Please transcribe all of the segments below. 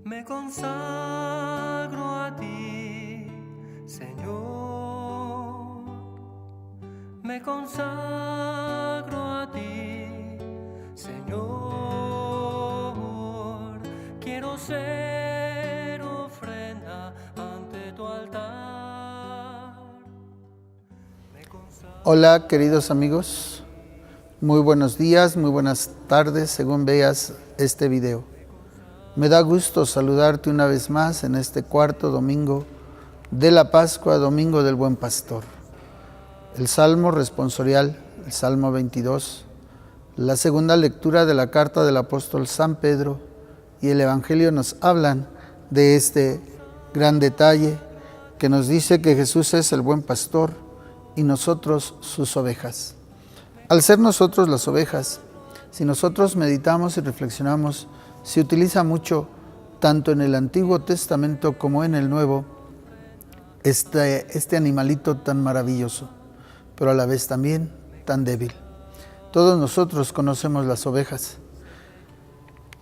Me consagro a ti, Señor. Me consagro a ti, Señor. Quiero ser ofrenda ante tu altar. Hola, queridos amigos. Muy buenos días, muy buenas tardes, según veas este video. Me da gusto saludarte una vez más en este cuarto domingo de la Pascua, domingo del Buen Pastor. El Salmo responsorial, el Salmo 22, la segunda lectura de la carta del apóstol San Pedro y el Evangelio nos hablan de este gran detalle que nos dice que Jesús es el Buen Pastor y nosotros sus ovejas. Al ser nosotros las ovejas, si nosotros meditamos y reflexionamos, se utiliza mucho, tanto en el Antiguo Testamento como en el Nuevo, este animalito tan maravilloso, pero a la vez también tan débil. Todos nosotros conocemos las ovejas.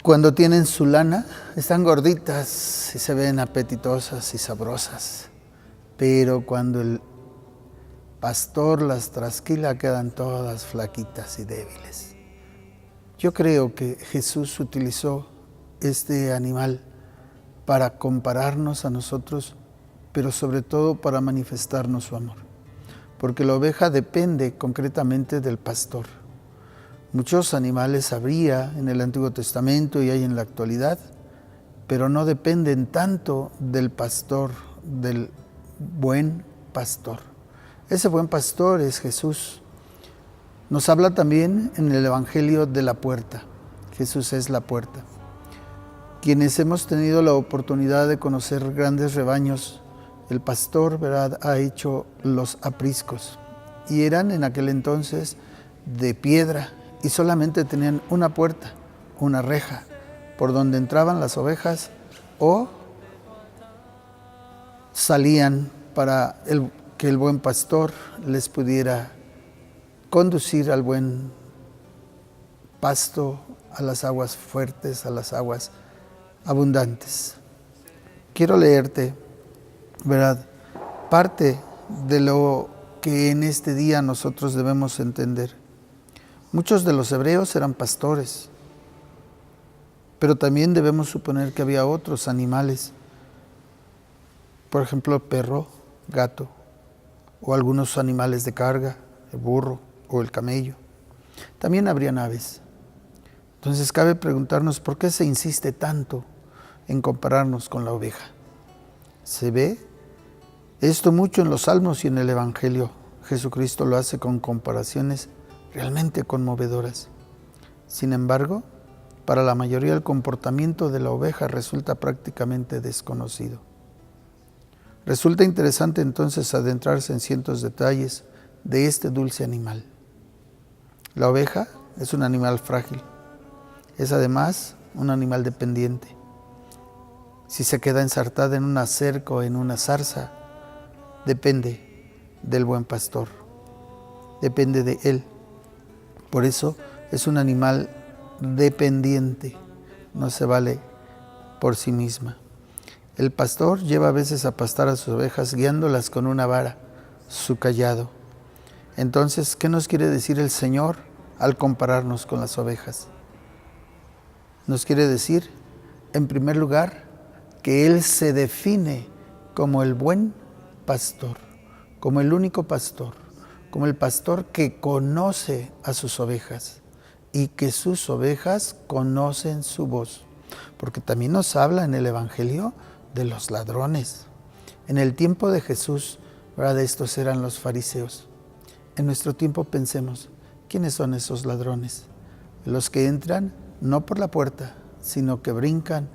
Cuando tienen su lana, están gorditas y se ven apetitosas y sabrosas, pero cuando el pastor las trasquila, quedan todas flaquitas y débiles. Yo creo que Jesús utilizó este animal para compararnos a nosotros, pero sobre todo para manifestarnos su amor, porque la oveja depende concretamente del pastor. Muchos animales habría en el Antiguo Testamento y hay en la actualidad, pero no dependen tanto del pastor, del buen pastor. Ese buen pastor es Jesús. Nos habla también en el Evangelio de la puerta. Jesús es la puerta. Quienes hemos tenido la oportunidad de conocer grandes rebaños, el pastor, ¿verdad?, ha hecho los apriscos. Y eran en aquel entonces de piedra y solamente tenían una puerta, una reja, por donde entraban las ovejas o salían para que el buen pastor les pudiera conducir al buen pasto, a las aguas fuertes, a las aguas abundantes. Quiero leerte, ¿verdad?, parte de lo que en este día nosotros debemos entender. Muchos de los hebreos eran pastores, pero también debemos suponer que había otros animales, por ejemplo, perro, gato, o algunos animales de carga, el burro o el camello. También habrían aves. Entonces cabe preguntarnos por qué se insiste tanto en compararnos con la oveja. Se ve esto mucho en los Salmos y en el Evangelio. Jesucristo lo hace con comparaciones realmente conmovedoras. Sin embargo, para la mayoría el comportamiento de la oveja resulta prácticamente desconocido. Resulta interesante entonces adentrarse en ciertos detalles de este dulce animal. La oveja es un animal frágil, es además un animal dependiente. Si se queda ensartada en una cerca o en una zarza, depende del buen pastor, depende de él. Por eso es un animal dependiente, no se vale por sí misma. El pastor lleva a veces a pastar a sus ovejas guiándolas con una vara, su cayado. Entonces, ¿qué nos quiere decir el Señor al compararnos con las ovejas? Nos quiere decir, en primer lugar, que Él se define como el buen pastor, como el único pastor, como el pastor que conoce a sus ovejas y que sus ovejas conocen su voz. Porque también nos habla en el Evangelio de los ladrones. En el tiempo de Jesús, ¿verdad?, estos eran los fariseos. En nuestro tiempo pensemos, ¿quiénes son esos ladrones? Los que entran no por la puerta, sino que brincan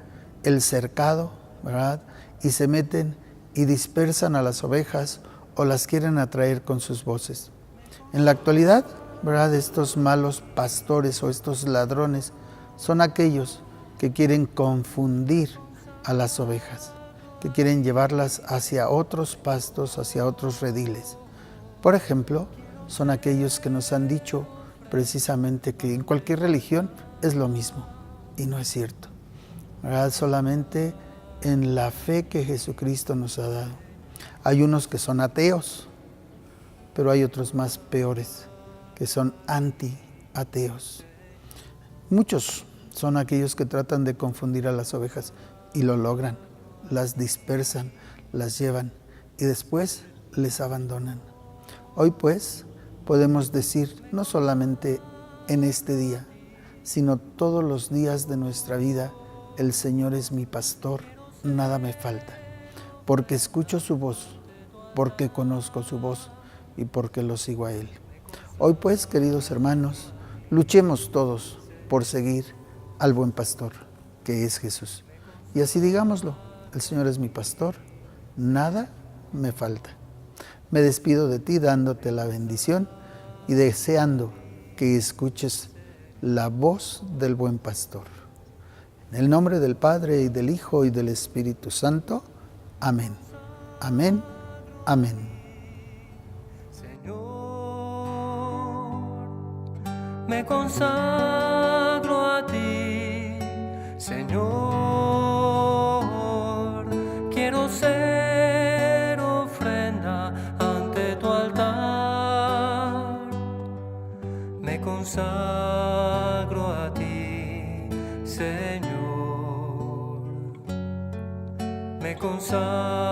el cercado, ¿verdad?, y se meten y dispersan a las ovejas o las quieren atraer con sus voces. En la actualidad, ¿verdad?, estos malos pastores o estos ladrones son aquellos que quieren confundir a las ovejas, que quieren llevarlas hacia otros pastos, hacia otros rediles. Por ejemplo, son aquellos que nos han dicho precisamente que en cualquier religión es lo mismo, y no es cierto. ¿verdad? Solamente en la fe que Jesucristo nos ha dado. Hay unos que son ateos, pero hay otros más peores, que son anti-ateos. Muchos son aquellos que tratan de confundir a las ovejas y lo logran, las dispersan, las llevan y después les abandonan. Hoy pues podemos decir, no solamente en este día, sino todos los días de nuestra vida, el Señor es mi pastor, nada me falta, porque escucho su voz, porque conozco su voz y porque lo sigo a Él. Hoy pues, queridos hermanos, luchemos todos por seguir al buen pastor, que es Jesús. Y así digámoslo, el Señor es mi pastor, nada me falta. Me despido de ti dándote la bendición y deseando que escuches la voz del buen pastor. En el nombre del Padre, y del Hijo, y del Espíritu Santo. Amén. Amén. Amén. Señor, me consagro a ti, Señor, quiero ser ofrenda ante tu altar. Me consagro a ti, Señor, me consagro